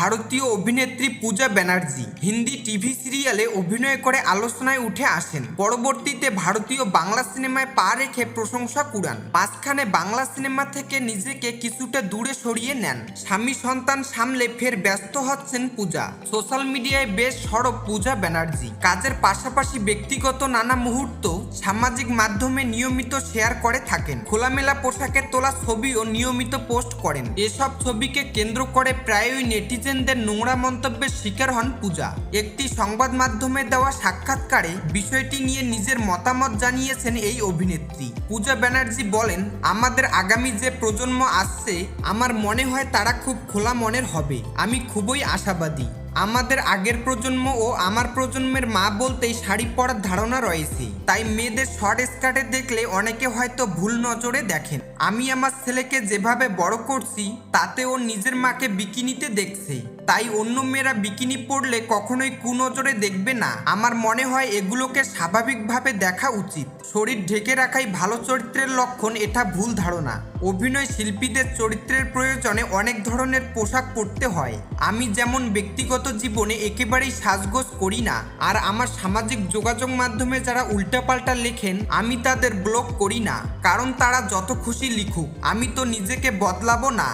ভারতীয় অভিনেত্রী পূজা ব্যানার্জি হিন্দি টিভি সিরিয়ালে অভিনয় করে আলোচনায় উঠে আসেন। পরবর্তীতে ভারতীয় বাংলা সিনেমায় পা রেখে প্রশংসা কুড়ান। মাঝখানে বাংলা সিনেমা থেকে নিজেকে কিছুটা দূরে সরিয়ে নেন। স্বামী সন্তান সামলে ফের ব্যস্ত হচ্ছেন পূজা। সোশ্যাল মিডিয়ায় বেশ সরব পূজা ব্যানার্জি। কাজের পাশাপাশি ব্যক্তিগত নানা মুহূর্ত সামাজিক মাধ্যমে নিয়মিত শেয়ার করে থাকেন। খোলামেলা পোশাকে তোলা ছবিও নিয়মিত পোস্ট করেন। এসব ছবিকে কেন্দ্র করে প্রায়ই নেটিজেনদের নোংরা মন্তব্যের শিকার হন পূজা। একটি সংবাদ মাধ্যমে দেওয়া সাক্ষাৎকারে বিষয়টি নিয়ে নিজের মতামত জানিয়েছেন এই অভিনেত্রী। পূজা ব্যানার্জি বলেন, আমাদের আগামী যে প্রজন্ম আসছে আমার মনে হয় তারা খুব খোলা মনের হবে। আমি খুবই আশাবাদী। আমাদের আগের প্রজন্ম ও আমার প্রজন্মের মা বলতেই শাড়ি পরার ধারণা রয়েছে, তাই মেয়েদের শর্ট স্কার্টে দেখলে অনেকে হয়তো ভুল নজরে দেখেন। আমি আমার ছেলেকে যেভাবে বড় করছি তাতে ও নিজের মাকে বিকিনিতে দেখছে, তাই অন্য মেয়েরা বিকিনি পরলে কখনোই কুনজরে দেখবে না। আমার মনে হয় এগুলোকে স্বাভাবিকভাবে দেখা উচিত। শরীর ঢেকে রাখাই ভালো চরিত্রের লক্ষণ, এটা ভুল ধারণা। অভিনয় শিল্পীদের চরিত্রের প্রয়োজনে অনেক ধরনের পোশাক পরতে হয়। আমি যেমন ব্যক্তিগত জীবনে একেবারেই সাজগোজ করি না, আর আমার সামাজিক যোগাযোগ মাধ্যমে যারা উল্টাপাল্টা লেখেন আমি তাদের ব্লক করি না, কারণ তারা যত খুশি লিখুক, আমি তো নিজেকে বদলাবো না।